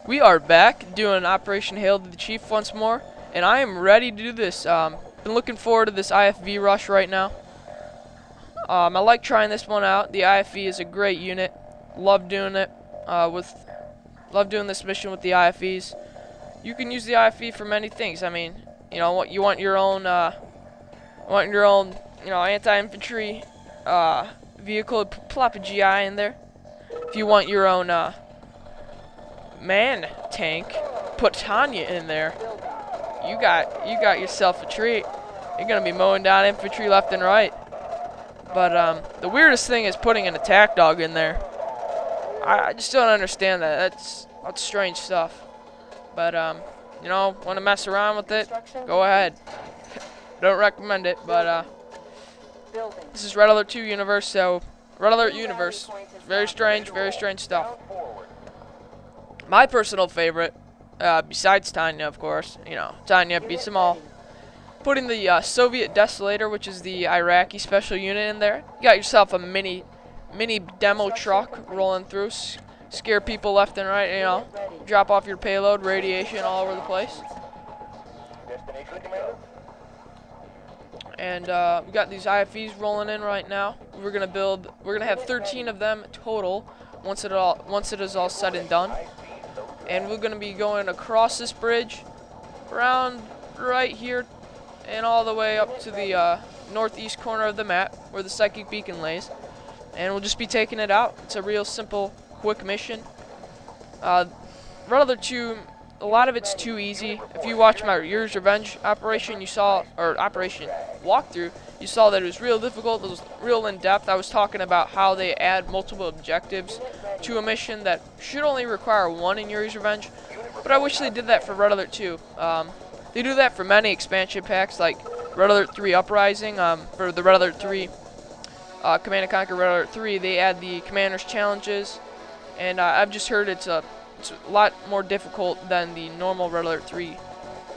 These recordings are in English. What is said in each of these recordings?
We are back doing Operation Hail to the Chief once more, and I am ready to do this. Been looking forward to this IFV rush right now. I like trying this one out. The IFV is a great unit. Love doing it. Love doing this mission with the IFVs. You can use the IFV for many things. I mean, you know, what you want your own, anti-infantry vehicle. Plop a GI in there. If you want your own man tank, put Tanya in there. You got yourself a treat. You're gonna be mowing down infantry left and right. But the weirdest thing is putting an attack dog in there. I just don't understand that. That's strange stuff. But you know, want to mess around with it? Go ahead. Don't recommend it. But this is Red Alert 2 universe, so Red Alert universe. Very strange stuff. My personal favorite, besides Tanya, of course, you know, Tanya beats them all. Putting the Soviet Desolator, which is the Iraqi special unit, in there. You got yourself a mini demo truck rolling through, scare people left and right. You know, drop off your payload, radiation all over the place. And we got these IFVs rolling in right now. We're gonna have 13 of them total once it is all said and done. And we're going to be going across this bridge, around right here, and all the way up to the northeast corner of the map, where the Psychic Beacon lays. And we'll just be taking it out. It's a real simple, quick mission. Red Alert 2, a lot of it's too easy. If you watch my Year's Revenge operation, operation walkthrough, you saw that it was real difficult, it was real in-depth. I was talking about how they add multiple objectives to a mission that should only require one in Yuri's Revenge, but I wish they did that for Red Alert 2. They do that for many expansion packs, like Red Alert 3 Uprising. For the Red Alert 3 Command & Conquer Red Alert 3, they add the Commander's Challenges, and I've just heard it's a lot more difficult than the normal Red Alert 3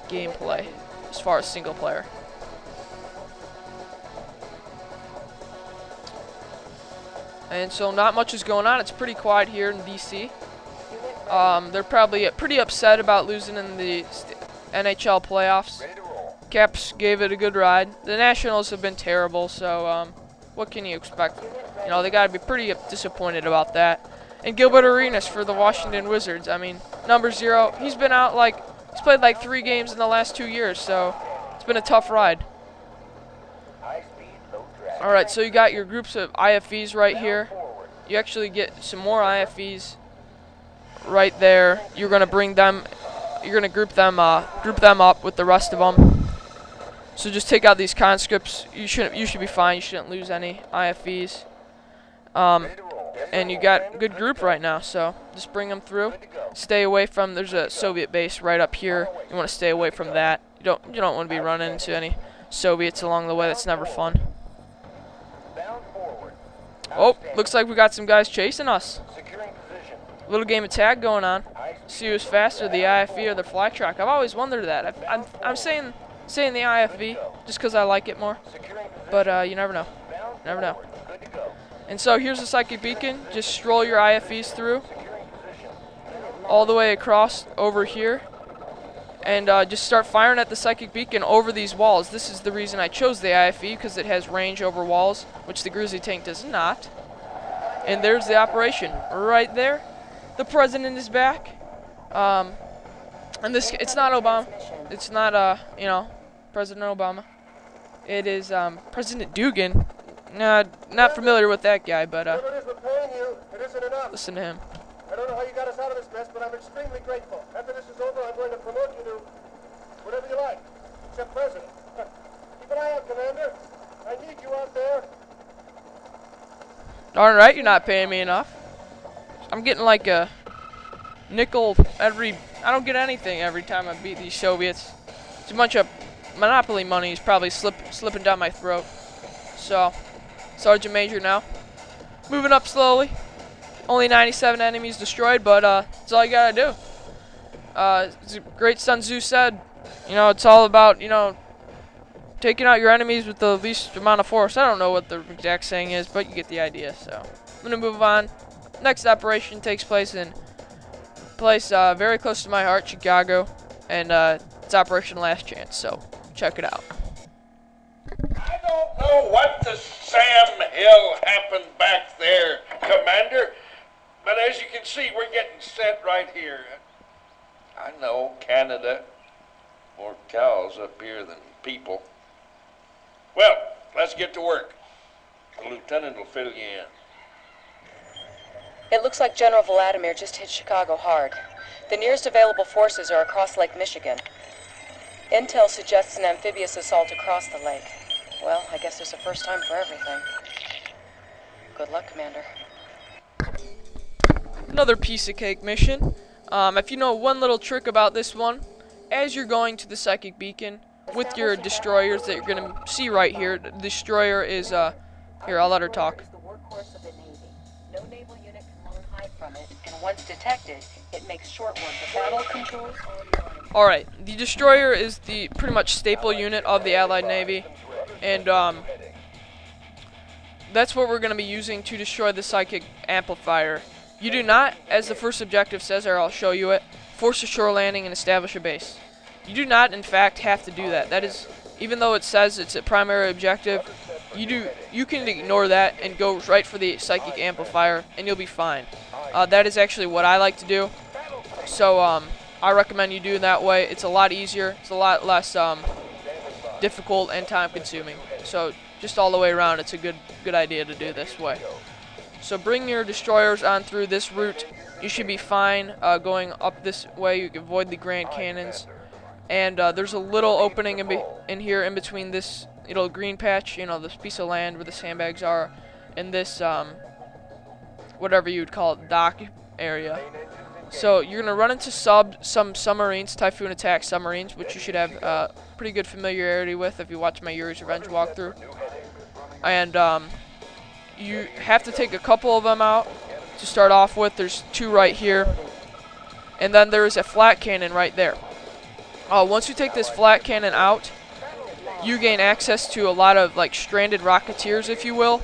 gameplay, as far as single player. And so not much is going on. It's pretty quiet here in DC. They're probably pretty upset about losing in the NHL playoffs. Caps gave it a good ride. The Nationals have been terrible, so what can you expect? You know, they got to be pretty disappointed about that. And Gilbert Arenas for the Washington Wizards. I mean, number 0. He's been out he's played like 3 games in the last 2 years, so it's been a tough ride. Alright, so you got your groups of IFVs right here. You actually get some more IFVs right there. You're gonna group them up with the rest of them. So just take out these conscripts. You should be fine. You shouldn't lose any IFVs. And you got a good group right now, so just bring them through. Stay away from, there's a Soviet base right up here. You want to stay away from that. You don't want to be running into any Soviets along the way. That's never fun. Oh, looks like we got some guys chasing us. Little game of tag going on. See who's faster, the IFV or the fly track. I've always wondered that. I'm saying the IFV just because I like it more, but you never know. Never know. And so here's the Psychic Beacon. Just stroll your IFVs through all the way across over here, and just start firing at the Psychic Beacon over these walls. This is the reason I chose the IFV, because it has range over walls, which the Grizzly tank does not. And there's the operation right there. The president is back. And it's not Obama. It's not President Obama. It is President Dugan. Not familiar with that guy, but listen to him. I don't know how you got us out of this mess, but I'm extremely grateful. After this is over, I'm going to promote you to whatever you like, except president. Keep an eye out, Commander. I need you out there. Darn right, you're not paying me enough. I'm getting like a nickel I don't get anything every time I beat these Soviets. It's a bunch of Monopoly money is probably slipping down my throat. So, Sergeant Major now. Moving up slowly. Only 97 enemies destroyed, but that's all you gotta do. As the great Sun Tzu said, you know, it's all about, you know, taking out your enemies with the least amount of force. I don't know what the exact saying is, but you get the idea. So, I'm gonna move on. Next operation takes place in place very close to my heart, Chicago, and it's Operation Last Chance, so check it out. I don't know what the Sam Hill happened back there, Commander, but as you can see, we're getting set right here. I know Canada, more cows up here than people. Well, let's get to work. The lieutenant will fill you in. It looks like General Vladimir just hit Chicago hard. The nearest available forces are across Lake Michigan. Intel suggests an amphibious assault across the lake. Well, I guess there's a first time for everything. Good luck, Commander. Another piece of cake mission. If you know one little trick about this one, as you're going to the Psychic Beacon with your destroyers that you're going to see right here, the destroyer is, here, I'll let her talk. The workhorse of the Navy. No naval unit can long hide from it, and once detected, it makes short work of battle controls. Alright, the destroyer is the pretty much staple unit of the Allied Navy, and that's what we're going to be using to destroy the Psychic Amplifier. You do not, as the first objective says, or I'll show you it, force a shore landing and establish a base. You do not, in fact, have to do that. That is, even though it says it's a primary objective, you can ignore that and go right for the Psychic Amplifier, and you'll be fine. That is actually what I like to do. So I recommend you do it that way. It's a lot easier. It's a lot less difficult and time-consuming. So just all the way around, it's a good idea to do this way. So bring your destroyers on through this route. You should be fine going up this way. You can avoid the Grand Cannons. And there's a little opening in here in between this green patch, this piece of land where the sandbags are, and this whatever you'd call it, dock area. So you're gonna run into some submarines, Typhoon attack submarines, which you should have pretty good familiarity with if you watch my Yuri's Revenge walkthrough. And you have to take a couple of them out to start off with. There's 2 right here, and then there is a flat cannon right there. Once you take this flat cannon out, you gain access to a lot of stranded rocketeers, if you will,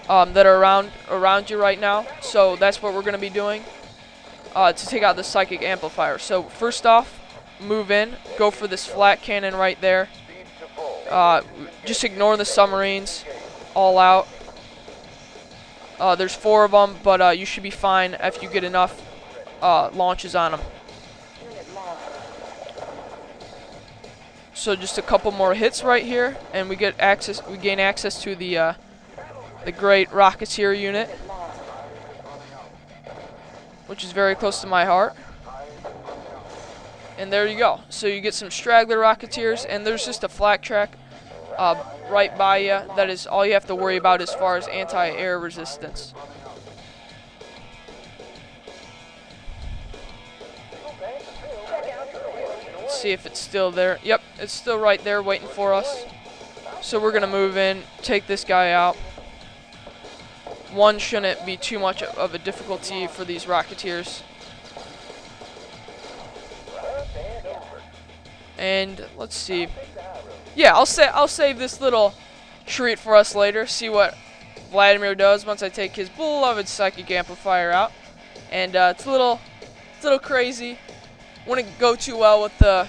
that are around you right now. So that's what we're going to be doing to take out the Psychic Amplifier. So first off, move in, go for this flat cannon right there. Just ignore the submarines, all out. There's 4 of them, but you should be fine if you get enough launches on them. So just a couple more hits right here, and we gain access to the great Rocketeer unit, which is very close to my heart. And there you go. So you get some straggler Rocketeers, and there's just a flak track right by you. That is all you have to worry about as far as anti-air resistance. Let's see if it's still there. Yep, it's still right there waiting for us. So we're going to move in, take this guy out. 1 shouldn't be too much of a difficulty for these Rocketeers. And let's see. Yeah, I'll save this little treat for us later. See what Vladimir does once I take his beloved Psychic Amplifier out. And it's a little crazy. Wouldn't go too well with the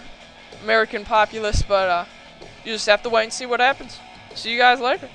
American populace, but you just have to wait and see what happens. See you guys later.